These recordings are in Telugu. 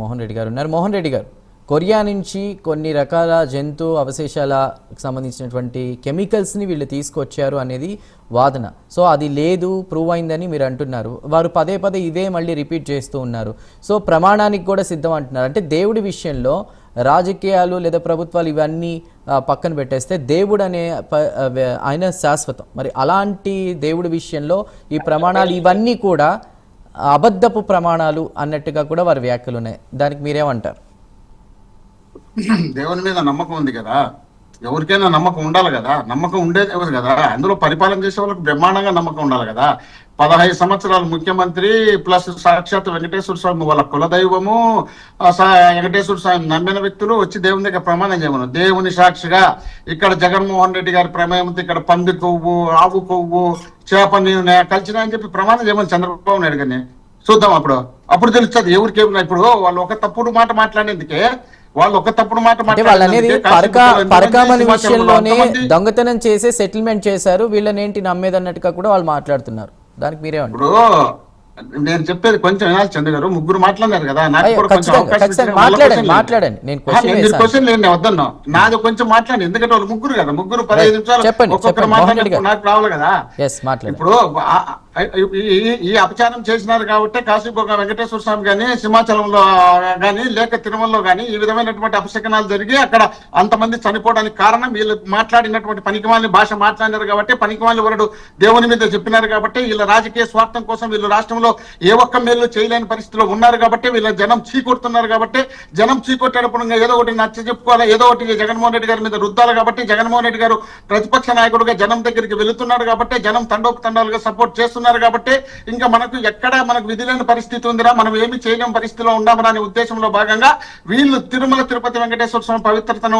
మోహన్ రెడ్డి గారు ఉన్నారు. మోహన్ రెడ్డి గారు, కొరియా నుంచి కొన్ని రకాల జంతు అవశేషాలకు సంబంధించినటువంటి కెమికల్స్ని వీళ్ళు తీసుకొచ్చారు అనేది వాదన. సో అది లేదు, ప్రూవ్ అయిందని మీరు అంటున్నారు. వారు పదే పదే ఇదే మళ్ళీ రిపీట్ చేస్తూ ఉన్నారు. సో ప్రమాణానికి కూడా సిద్ధం అంటున్నారు. అంటే దేవుడి విషయంలో రాజకీయాలు లేదా ప్రభుత్వాలు ఇవన్నీ పక్కన పెట్టేస్తే దేవుడు అనే ఆయన శాశ్వతం. మరి అలాంటి దేవుడి విషయంలో ఈ ప్రమాణాలు ఇవన్నీ కూడా అబద్ధపు ప్రమాణాలు అన్నట్టుగా కూడా వారి వ్యాఖ్యలు ఉన్నాయి. దానికి మీరేమంటారు? దేవుని మీద నమ్మకం ఉంది కదా, ఎవరికైనా నమ్మకం ఉండాలి కదా, నమ్మకం ఉండేది ఎవరు కదా, అందులో పరిపాలన చేసే వాళ్ళకి బ్రహ్మాండంగా నమ్మకం ఉండాలి కదా. 15 సంవత్సరాలు ముఖ్యమంత్రి ప్లస్ సాక్షాత్ వెంకటేశ్వర స్వామి వాళ్ళ కులదైవము, వెంకటేశ్వర స్వామి నమ్మిన వ్యక్తులు వచ్చి దేవుని దగ్గర ప్రమాణం చేయమను. దేవుని సాక్షిగా ఇక్కడ జగన్మోహన్ రెడ్డి గారి ప్రమేయంతో ఇక్కడ పంది కొవ్వు, ఆవు కొవ్వు, చేప నీరు కలిసినా అని చెప్పి ప్రమాణం చేయమని చంద్రబాబు నాయుడు గారిని చూద్దాం. అప్పుడు తెలుస్తుంది ఎవరికి ఏమన్నా. ఇప్పుడు వాళ్ళు ఒక తప్పుడు మాట మాట్లాడేందుకే పరకామణి విషయంలోనే దొంగతనం చేసి సెటిల్మెంట్ చేశారు, వీళ్ళనేంటి నమ్మేదన్నట్టుగా కూడా వాళ్ళు మాట్లాడుతున్నారు. దానికి మీరేమంటారు? నేను చెప్పేది కొంచెం వినాలి చంద్ర గారు. ముగ్గురు మాట్లాడినారు కదా, నాకు మాట్లాడండి. క్వశ్చన్ లేదు వద్దన్నా, నాది కొంచెం మాట్లాడి. ఎందుకంటే వాళ్ళు ముగ్గురు కదా, ముగ్గురు 15 నిమిషాలు ఒక్కొక్కరు మాట్లాడి నాకు రావాలి కదా. ఇప్పుడు ఈ అపచారం చేసినారు కాబట్టి కాశీపోక వెంకటేశ్వర స్వామి గానీ, సింహాచలంలో గానీ, లేక తిరుమలలో గానీ ఈ విధమైనటువంటి అపశకనాలు జరిగి అక్కడ అంతమంది చనిపోవడానికి కారణం వీళ్ళు మాట్లాడినటువంటి పనికిమాలిన భాష మాట్లాడినారు కాబట్టి, పనికిమాలిన వరడు దేవుని మీద చెప్పినారు కాబట్టి, వీళ్ళ రాజకీయ స్వార్థం కోసం వీళ్ళు రాష్ట్రంలో ఏ ఒక్క మేలు చేయలేని పరిస్థితిలో ఉన్నారు కాబట్టి, వీళ్ళ జనం చీకొడుతున్నారు కాబట్టి, జనం చీకొట్టేటప్పుడు ఏదో ఒకటి నచ్చ చెప్పుకోవాలి, ఏదో ఒకటి జగన్మోహన్ రెడ్డి గారి మీద రుద్దాలి కాబట్టి, జగన్మోహన్ రెడ్డి గారు ప్రతిపక్ష నాయకుడుగా జనం దగ్గరికి వెళుతున్నాడు కాబట్టి, జనం తండోపతండాలుగా సపోర్ట్ చేస్తున్నారు కాబట్టి, ఇంకా మనకు ఎక్కడ మనకు విధి లేని పరిస్థితి ఉందిరా, మనం ఏమి చేయలేని పరిస్థితిలో ఉన్నామని అనే ఉద్దేశంలో భాగంగా వీళ్ళు తిరుమల తిరుపతి వెంకటేశ్వర స్వామి పవిత్రతను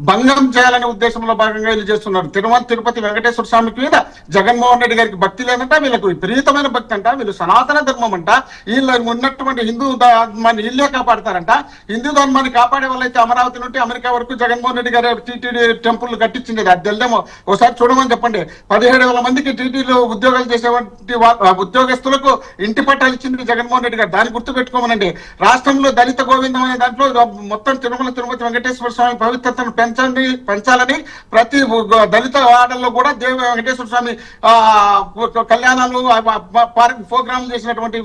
భంగం చేయాలనే ఉద్దేశంలో భాగంగా వీళ్ళు చేస్తున్నారు. తిరుమల తిరుపతి వెంకటేశ్వర స్వామికి మీద జగన్మోహన్ రెడ్డి గారికి భక్తి లేదంట, వీళ్ళకు విపరీతమైన భక్తి అంట, వీళ్ళు సనాతన ధర్మం అంట, వీళ్ళు ఉన్నటువంటి హిందూ ధర్మాన్ని ఇల్లే కాపాడతారంట. హిందూ ధర్మాన్ని కాపాడే వాళ్ళైతే అమరావతి నుండి అమెరికా వరకు జగన్మోహన్ రెడ్డి గారు టీటీడీ టెంపుల్ కట్టించింది. అది తెలిదేమో ఒకసారి చూడమని చెప్పండి. 17,000 మందికి టీటీలో ఉద్యోగాలు చేసేటువంటి ఉద్యోగస్తులకు ఇంటి పట్టాలు ఇచ్చింది జగన్మోహన్ రెడ్డి గారు. దాన్ని గుర్తు పెట్టుకోమనండి. రాష్ట్రంలో దళిత గోవిందం అనే దాంట్లో మొత్తం తిరుమల తిరుపతి వెంకటేశ్వర స్వామి పవిత్రతను పెంచాలని ప్రతి దళిత వాడల్లో కూడా వెంకటేశ్వర స్వామి కళ్యాణాలు ప్రోగ్రాంలు చేసినటువంటి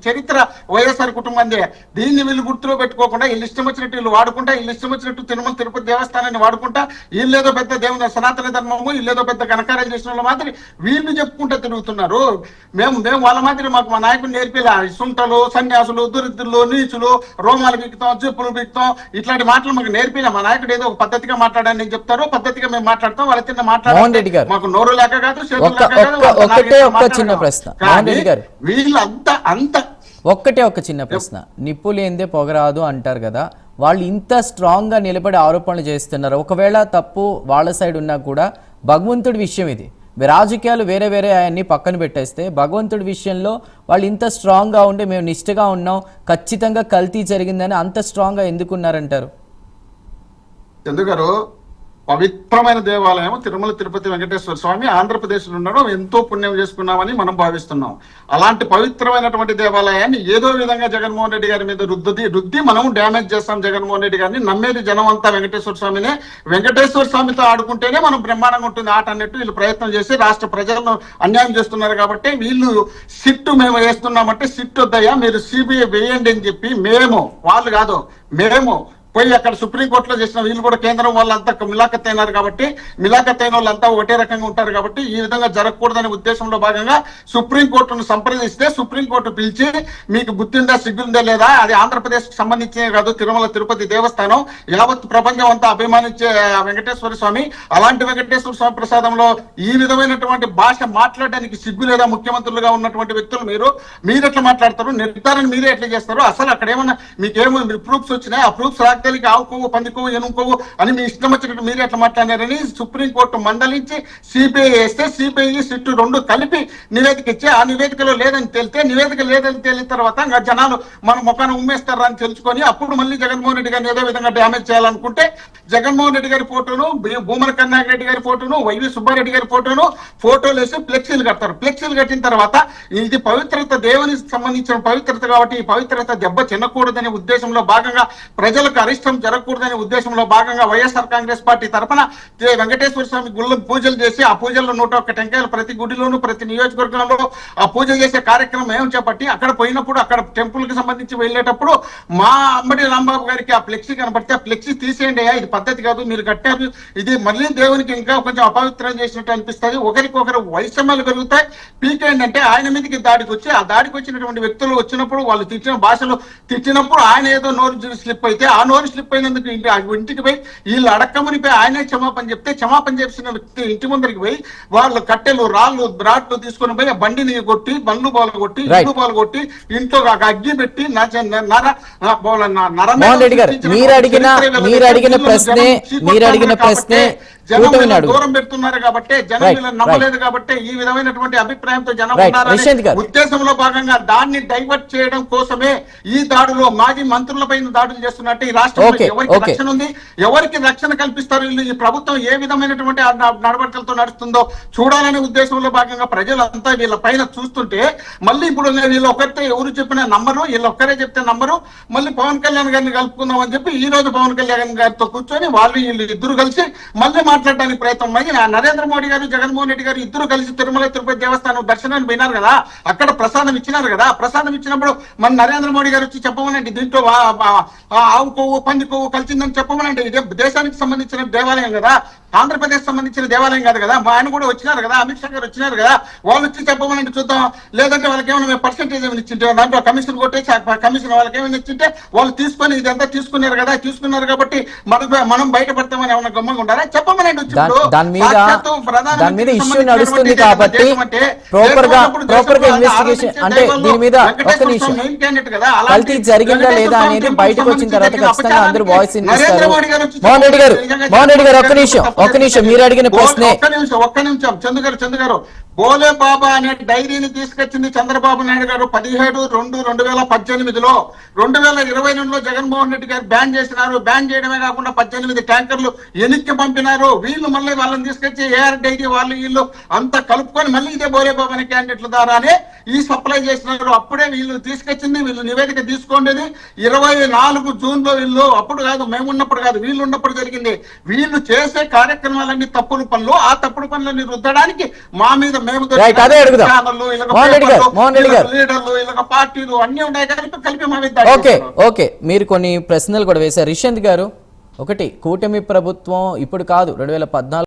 చరిత్ర వైఎస్ఆర్ కుటుంబందే. దీన్ని వీళ్ళు గుర్తులో పెట్టుకోకుండా వీళ్ళు ఇష్టం వచ్చినట్టు వీళ్ళు వాడుకుంటా, వీళ్ళు ఇష్టం వచ్చినట్టు తిరుమల తిరుపతి దేవస్థానాన్ని వాడుకుంటా, వీళ్ళేదో పెద్ద దేవుని సనాతన ధర్మము, వీళ్ళేదో పెద్ద ఘనకార్యాలు చేసిన వాళ్ళ మాదిరి వీళ్ళు చెప్పుకుంటూ తిరుగుతున్నారు. మేము వాళ్ళ మాదిరి మాకు మా నాయకుడు నేర్పిలా సుంటలు, సన్యాసులు, దురిద్రులు, నీచులు, రోమాలు బిక్తాం, చెప్పులు బిక్తాం, ఇట్లాంటి మాటలు మాకు నేర్పిలా. మా నాయకుడు ఏదో ఒక పద్ధతిగా మాట్లాడని నేను చెప్తారు, పద్ధతిగా మేము మాట్లాడతాం. వాళ్ళ చిన్న మాట్లాడారు మాకు నోరు లేక కాదు, ఒక్కటే ఒక చిన్న ప్రశ్న. నిప్పు లేనిదే పొగరాదు అంటారు కదా, వాళ్ళు ఇంత స్ట్రాంగ్ గా నిలబడి ఆరోపణలు చేస్తున్నారు. ఒకవేళ తప్పు వాళ్ళ సైడ్ ఉన్నా కూడా భగవంతుడి విషయం ఇది, రాజకీయాలు వేరే వేరే ఆయన్ని పక్కన పెట్టేస్తే భగవంతుడి విషయంలో వాళ్ళు ఇంత స్ట్రాంగ్గా ఉండి మేము నిష్ఠగా ఉన్నాం, ఖచ్చితంగా కల్తీ జరిగిందని అంత స్ట్రాంగ్గా ఎందుకున్నారంటారు? చంద్రగారు, పవిత్రమైన దేవాలయం తిరుమల తిరుపతి వెంకటేశ్వర స్వామి ఆంధ్రప్రదేశ్లో ఉండడం ఎంతో పుణ్యం చేసుకున్నామని మనం భావిస్తున్నాం. అలాంటి పవిత్రమైనటువంటి దేవాలయాన్ని ఏదో విధంగా జగన్మోహన్ రెడ్డి గారి మీద రుద్ది మనం డ్యామేజ్ చేస్తాం. జగన్మోహన్ రెడ్డి గారిని నమ్మేది జనం అంతా వెంకటేశ్వర స్వామినే. వెంకటేశ్వర స్వామితో ఆడుకుంటేనే మనం బ్రహ్మాండంగా ఉంటుంది ఆట అన్నట్టు వీళ్ళు ప్రయత్నం చేసి రాష్ట్ర ప్రజలను అన్యాయం చేస్తున్నారు. కాబట్టి వీళ్ళు సిట్టు మేము వేస్తున్నామంటే సిట్టు వద్దయ్యా మీరు సిబిఐ వేయండి అని చెప్పి వాళ్ళు కాదు మేము పోయి అక్కడ సుప్రీంకోర్టులో చేసిన వీళ్ళు కూడా కేంద్రం వాళ్ళంతా మిలాఖత్ అయినారు కాబట్టి, మిలాఖత్ అయిన వాళ్ళంతా ఒకటే రకంగా ఉంటారు కాబట్టి ఈ విధంగా జరగకూడదనే ఉద్దేశంలో భాగంగా సుప్రీంకోర్టును సంప్రదిస్తే సుప్రీంకోర్టు పిలిచి మీకు గుర్తుందా సిగ్గుందా లేదా, అది ఆంధ్రప్రదేశ్ కు సంబంధించే కాదు, తిరుమల తిరుపతి దేవస్థానం యావత్ ప్రపంచం అంతా అభిమానించే వెంకటేశ్వర స్వామి. అలాంటి వెంకటేశ్వర స్వామి ప్రసాదంలో ఈ విధమైనటువంటి భాష మాట్లాడడానికి సిగ్గు లేదా? ముఖ్యమంత్రులుగా ఉన్నటువంటి వ్యక్తులు మీరు ఎట్లా మాట్లాడతారు? నిర్ధారణ మీరే ఎట్లా చేస్తారు? అసలు అక్కడ ఏమన్నా మీకేమో ప్రూఫ్స్ వచ్చినాయి, ఆ ప్రూఫ్స్ రాకపోతే తెలియక ఆవు కొవ్వు పంది కొవ్వు ఎనుము కొవ్వు అని మీ ఇష్టం వచ్చినట్టు మీరు ఎట్లా మాట్లాడారని సుప్రీంకోర్టు మందలించి సిబిఐ వేస్తే సిబిఐ సిట్టు రెండు కలిపి నివేదిక ఇచ్చి ఆ నివేదికలో లేదని తేలితే నివేదిక లేదని తేలిన తర్వాత ఇంకా జనాలు మన ముఖాన్ని ఉమ్మేస్తారా అని తెలుసుకొని అప్పుడు మళ్ళీ జగన్మోహన్ రెడ్డి గారిని ఏదో విధంగా డ్యామేజ్ చేయాలనుకుంటే జగన్మోహన్ రెడ్డి గారి ఫోటోను భూమన కరుణాకర్ రెడ్డి గారి ఫోటోను వైవి సుబ్బారెడ్డి గారి ఫోటోలు వేసి ఫ్లెక్సీలు కడతారు. ఫ్లెక్సీలు కట్టిన తర్వాత ఇది పవిత్రత, దేవునికి సంబంధించిన పవిత్రత కాబట్టి ఈ పవిత్రత దెబ్బ తినకూడదనే ఉద్దేశంలో భాగంగా, ప్రజలకు అరిష్టం జరగకూడదనే ఉద్దేశంలో భాగంగా వైఎస్ఆర్ కాంగ్రెస్ పార్టీ తరఫున వెంకటేశ్వర స్వామి గుళ్ళ పూజలు చేసి ఆ పూజల్లో 101 టెంకాయలు ప్రతి గుడిలోనూ ప్రతి నియోజకవర్గంలో ఆ పూజ చేసే కార్యక్రమం ఏం చేపట్టి అక్కడ పోయినప్పుడు అక్కడ టెంపుల్ కి సంబంధించి వెళ్ళేటప్పుడు మా అంబటి రాంబాబు గారికి ఆ ఫ్లెక్సీ కనబడితే ఆ ఫ్లెక్సీ తీసేయండి, ఇది పద్ధతి కాదు, మీరు కట్టారు, ఇది మళ్ళీ దేవునికి ఇంకా కొంచెం అపవిత్రం చేసినట్టు అనిపిస్తుంది, ఒకరికొకరు వైషమ్యాలు పెరుగుతాయి, పీకేండి అంటే ఆయన మీదకి దాడికి వచ్చి ఆ దాడికి వచ్చినటువంటి వ్యక్తులు వచ్చినప్పుడు వాళ్ళు తిట్టిన భాషలు తిట్టినప్పుడు ఆయన ఏదో నోరు స్లిప్ అయితే ఆ నోరు స్లిప్ అయినందుకు ఇంటికి పోయి వీళ్ళు అడక్కమని పోయి ఆయనే క్షమాపణ చెప్తే క్షమాపణ చేసిన వ్యక్తి ఇంటి ముందరికి పోయి వాళ్ళు కట్టెలు రాళ్ళు బ్రాట్లు తీసుకొని పోయి ఆ బండిని కొట్టి బండ్లు బాలు కొట్టి ఇల్లు బాలు కొట్టి ఇంట్లో అగ్గి పెట్టి మీరు అడిగిన ప్రశ్నే దూరం పెడుతున్నారు కాబట్టి జనం నమ్మలేదు కాబట్టి ఈ విధమైనటువంటి అభిప్రాయంతో జనం ఉన్నారనే ఉద్దేశంలో భాగంగా దాన్ని డైవర్ట్ చేయడం కోసమే ఈ దాడులో మాజీ మంత్రులపైన దాడులు చేస్తున్నట్టు ఈ రాష్ట్రంలో ఎవరికి రక్షణ ఉంది, ఎవరికి రక్షణ కల్పిస్తారు వీళ్ళు, ఈ ప్రభుత్వం ఏ విధమైనటువంటి నడవడికలతో నడుస్తుందో చూడాలనే ఉద్దేశంలో భాగంగా ప్రజలంతా వీళ్ళ పైన చూస్తుంటే మళ్ళీ ఇప్పుడు వీళ్ళు ఒకరితో ఎవరు చెప్పినా నమ్మరు, వీళ్ళు ఒక్కరే చెప్తే నమ్మరు, మళ్ళీ పవన్ కళ్యాణ్ గారిని కలుపుకుందాం అని చెప్పి ఈ రోజు పవన్ కళ్యాణ్ గారితో కూర్చొని వాళ్ళు వీళ్ళు ఇద్దరు కలిసి మళ్ళీ మాట్లాడడానికి ప్రయత్నం అయ్యి నరేంద్ర మోడీ గారు జగన్మోహన్ రెడ్డి గారు ఇద్దరు కలిసి తిరుమల తిరుపతి దేవస్థానం దర్శనాన్ని పోయినారు కదా, అక్కడ ప్రసాదం ఇచ్చినారు కదా, ప్రసాదం ఇచ్చినప్పుడు మన నరేంద్ర మోడీ గారు వచ్చి చెప్పమనండి దీంట్లో ఆవు కొవ్వు పంది కొవ్వు కలిసిందని చెప్పమనండి, ఇదే దేశానికి సంబంధించిన దేవాలయం కదా, ఆంధ్రప్రదేశ్ సంబంధించిన దేవాలయం కాదు కదా, మా ఆయన కూడా వచ్చినారు కదా, అమిత్ షా గారు వచ్చినారు కదా, వాళ్ళు వచ్చి చెప్పమనండి చూద్దాం, లేదంటే వాళ్ళకి ఏమైనా పర్సెంటేజ్ ఏమైనా ఇచ్చింటే దాంట్లో కమిషన్ కొట్టేసి కమిషన్ వాళ్ళకి ఏమైనా ఇచ్చింటే వాళ్ళు తీసుకొని ఇదంతా తీసుకున్నారు కదా, తీసుకున్నారు కాబట్టి మనం బయటపడతామని ఏమైనా గమ్మంగా ఉండాలా చెప్పమనండి. దాని మీద ఇష్యూ నడుస్తుంది కాబట్టి ప్రాపర్ గా ఇన్వెస్టిగేషన్ అంటే దీని మీద ఒక్క నిమిషం కల్తీ జరిగిందా లేదా అనేది బయటకు వచ్చిన తర్వాత ఖచ్చితంగా అందరూ వాయిస్ వినిపిస్తారు. మోహన్ రెడ్డి గారు ఒక్క నిమిషం మీరు అడిగిన ప్రశ్నే. ఒక్క నిమిషం చందు గారు బోలే బాబా అనే డైరీని తీసుకొచ్చింది చంద్రబాబు నాయుడు గారు 17/2/2018లో. 2022లో జగన్మోహన్ రెడ్డి గారు బ్యాన్ చేసినారు. బ్యాన్ చేయడమే కాకుండా 18 ట్యాంకర్లు ఎన్నిక పంపినారు. వీళ్ళు మళ్ళీ వాళ్ళని తీసుకొచ్చి ఏఆర్ డైరీ వాళ్ళు వీళ్ళు అంతా కలుపుకొని మళ్ళీ ఇదే బోలే బాబా అనే క్యాండిడేట్ల ద్వారానే ఈ సప్లై చేసినారు. అప్పుడే వీళ్ళు తీసుకొచ్చింది, వీళ్ళు నివేదిక తీసుకోండేది 24 జూన్లో. వీళ్ళు అప్పుడు కాదు, మేము ఉన్నప్పుడు కాదు, వీళ్ళు ఉన్నప్పుడు జరిగింది. వీళ్ళు చేసే కార్యక్రమాలన్నీ తప్పుడు పనులు. ఆ తప్పుడు పనులన్నీ రుద్దడానికి మా మీద పార్టీలు అన్ని ఉన్నాయి కలిపి మా మీద. ఓకే మీరు కొన్ని ప్రశ్నలు కూడా వేశారు రిషంత్ గారు. ఒకటి, కూటమి ప్రభుత్వం ఇప్పుడు కాదు 2014